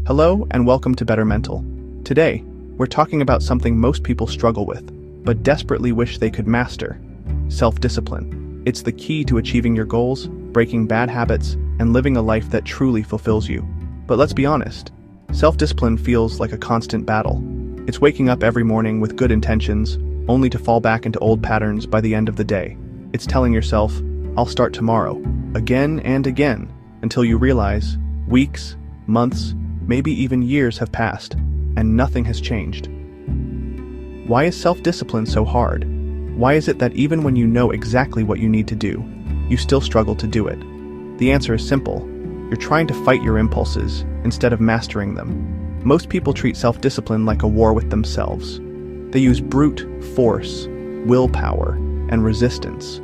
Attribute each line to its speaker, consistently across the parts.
Speaker 1: Hello and welcome to Better Mental. Today, we're talking about something most people struggle with, but desperately wish they could master: self-discipline. It's the key to achieving your goals, breaking bad habits, and living a life that truly fulfills you. But let's be honest, self-discipline feels like a constant battle. It's waking up every morning with good intentions, only to fall back into old patterns by the end of the day. It's telling yourself, "I'll start tomorrow," again and again, until you realize weeks, months, maybe even years have passed, and nothing has changed. Why is self-discipline so hard? Why is it that even when you know exactly what you need to do, you still struggle to do it? The answer is simple. You're trying to fight your impulses instead of mastering them. Most people treat self-discipline like a war with themselves. They use brute force, willpower, and resistance.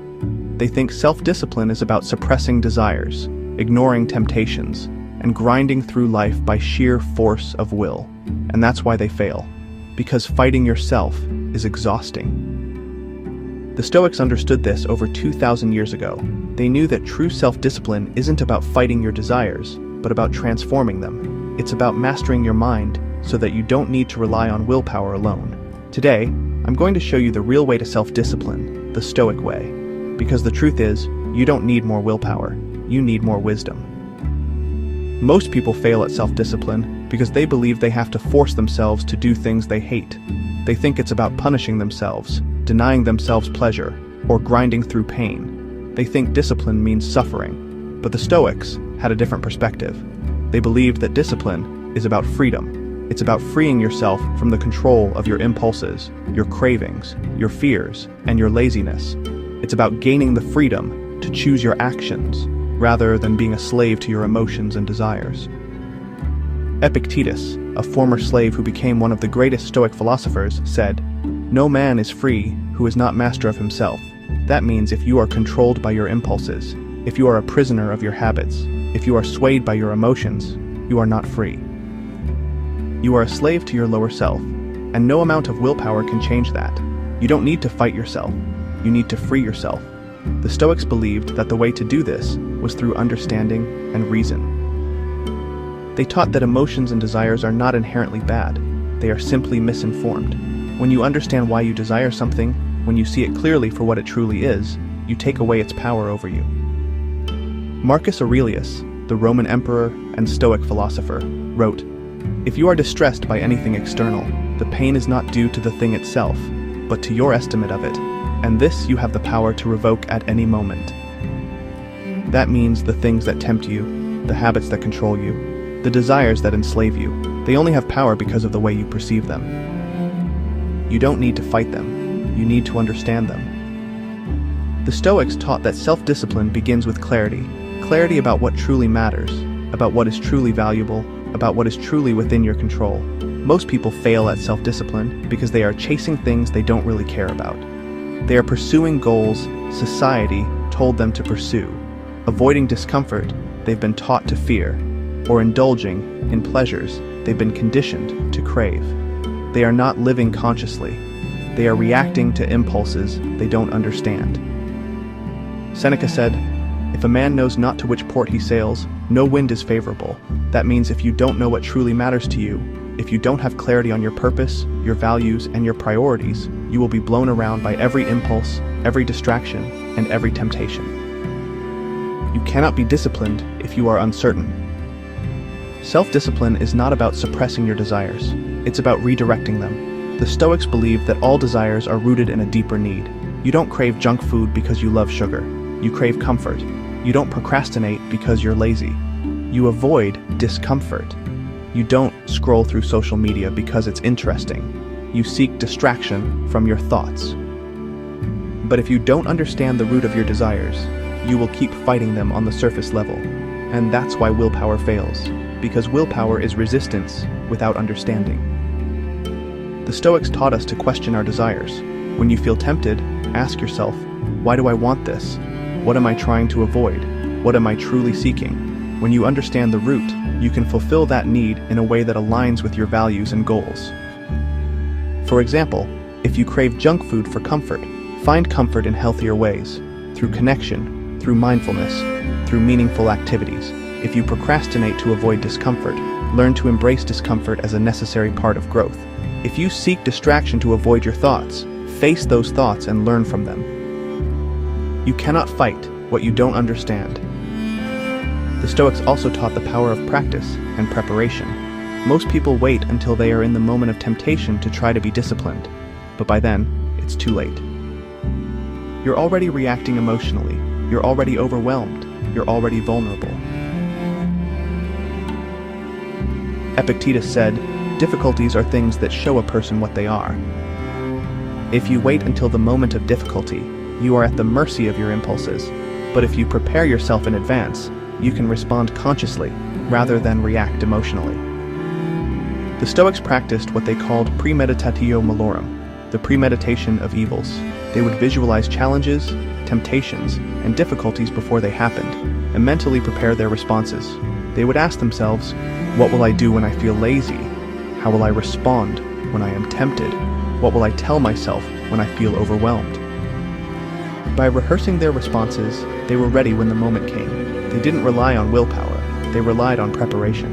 Speaker 1: They think self-discipline is about suppressing desires, ignoring temptations, and grinding through life by sheer force of will. And that's why they fail, because fighting yourself is exhausting. The Stoics understood this over 2,000 years ago. They knew that true self-discipline isn't about fighting your desires, but about transforming them. It's about mastering your mind so that you don't need to rely on willpower alone. Today, I'm going to show you the real way to self-discipline, the Stoic way. Because the truth is, you don't need more willpower, you need more wisdom. Most people fail at self-discipline because they believe they have to force themselves to do things they hate. They think it's about punishing themselves, denying themselves pleasure, or grinding through pain. They think discipline means suffering. But the Stoics had a different perspective. They believed that discipline is about freedom. It's about freeing yourself from the control of your impulses, your cravings, your fears, and your laziness. It's about gaining the freedom to choose your actions, rather than being a slave to your emotions and desires. Epictetus, a former slave who became one of the greatest Stoic philosophers, said, "No man is free who is not master of himself." That means if you are controlled by your impulses, if you are a prisoner of your habits, if you are swayed by your emotions, you are not free. You are a slave to your lower self, and no amount of willpower can change that. You don't need to fight yourself, you need to free yourself. The Stoics believed that the way to do this was through understanding and reason. They taught that emotions and desires are not inherently bad, they are simply misinformed. When you understand why you desire something, when you see it clearly for what it truly is, you take away its power over you. Marcus Aurelius, the Roman emperor and Stoic philosopher, wrote, "If you are distressed by anything external, the pain is not due to the thing itself, but to your estimate of it, and this you have the power to revoke at any moment." That means the things that tempt you, the habits that control you, the desires that enslave you, they only have power because of the way you perceive them. You don't need to fight them, you need to understand them. The Stoics taught that self-discipline begins with clarity about what truly matters, about what is truly valuable, about what is truly within your control. Most people fail at self-discipline because they are chasing things they don't really care about. They are pursuing goals society told them to pursue, avoiding discomfort they've been taught to fear, or indulging in pleasures they've been conditioned to crave. They are not living consciously. They are reacting to impulses they don't understand. Seneca said, "If a man knows not to which port he sails, no wind is favorable." That means if you don't know what truly matters to you, if you don't have clarity on your purpose, your values, and your priorities, you will be blown around by every impulse, every distraction, and every temptation. You cannot be disciplined if you are uncertain. Self-discipline is not about suppressing your desires. It's about redirecting them. The Stoics believed that all desires are rooted in a deeper need. You don't crave junk food because you love sugar. You crave comfort. You don't procrastinate because you're lazy. You avoid discomfort. You don't scroll through social media because it's interesting. You seek distraction from your thoughts. But if you don't understand the root of your desires, you will keep fighting them on the surface level. And that's why willpower fails, because willpower is resistance without understanding. The Stoics taught us to question our desires. When you feel tempted, ask yourself, why do I want this? What am I trying to avoid? What am I truly seeking? When you understand the root, you can fulfill that need in a way that aligns with your values and goals. For example, if you crave junk food for comfort, find comfort in healthier ways, through connection, through mindfulness, through meaningful activities. If you procrastinate to avoid discomfort, Learn to embrace discomfort as a necessary part of growth. If you seek distraction to avoid your thoughts, face those thoughts and learn from them. You cannot fight what you don't understand. The Stoics also taught the power of practice and preparation. Most people wait until they are in the moment of temptation to try to be disciplined, but by then, it's too late. You're already reacting emotionally, you're already overwhelmed, you're already vulnerable. Epictetus said, "Difficulties are things that show a person what they are." If you wait until the moment of difficulty, you are at the mercy of your impulses, but if you prepare yourself in advance, you can respond consciously rather than react emotionally. The Stoics practiced what they called Premeditatio Malorum, the premeditation of evils. They would visualize challenges, temptations, and difficulties before they happened, and mentally prepare their responses. They would ask themselves, what will I do when I feel lazy? How will I respond when I am tempted? What will I tell myself when I feel overwhelmed? By rehearsing their responses, they were ready when the moment came. They didn't rely on willpower, they relied on preparation.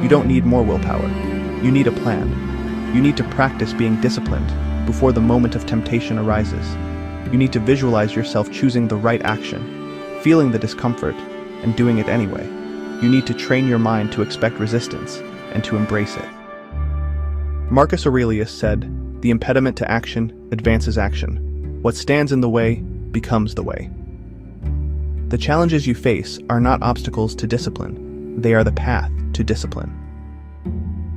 Speaker 1: You don't need more willpower. You need a plan. You need to practice being disciplined before the moment of temptation arises. You need to visualize yourself choosing the right action, feeling the discomfort, and doing it anyway. You need to train your mind to expect resistance and to embrace it. Marcus Aurelius said, "The impediment to action advances action. What stands in the way becomes the way." The challenges you face are not obstacles to discipline. They are the path to discipline.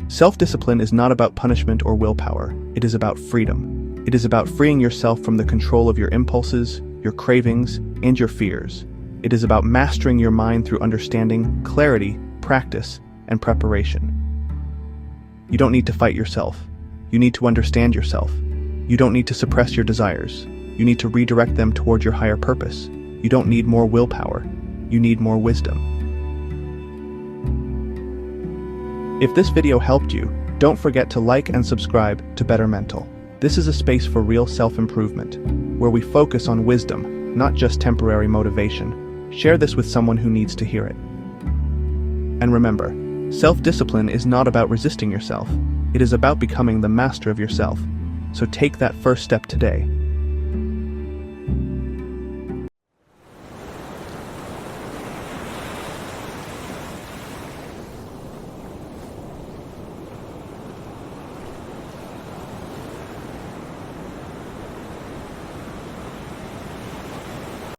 Speaker 1: Self-discipline is not about punishment or willpower. It is about freedom. It is about freeing yourself from the control of your impulses, your cravings, and your fears. It is about mastering your mind through understanding, clarity, practice, and preparation. You don't need to fight yourself. You need to understand yourself. You don't need to suppress your desires. You need to redirect them toward your higher purpose. You don't need more willpower. You need more wisdom. If this video helped you, don't forget to like and subscribe to Better Mental. This is a space for real self-improvement, where we focus on wisdom, not just temporary motivation. Share this with someone who needs to hear it. And remember, self-discipline is not about resisting yourself. It is about becoming the master of yourself. So take that first step today.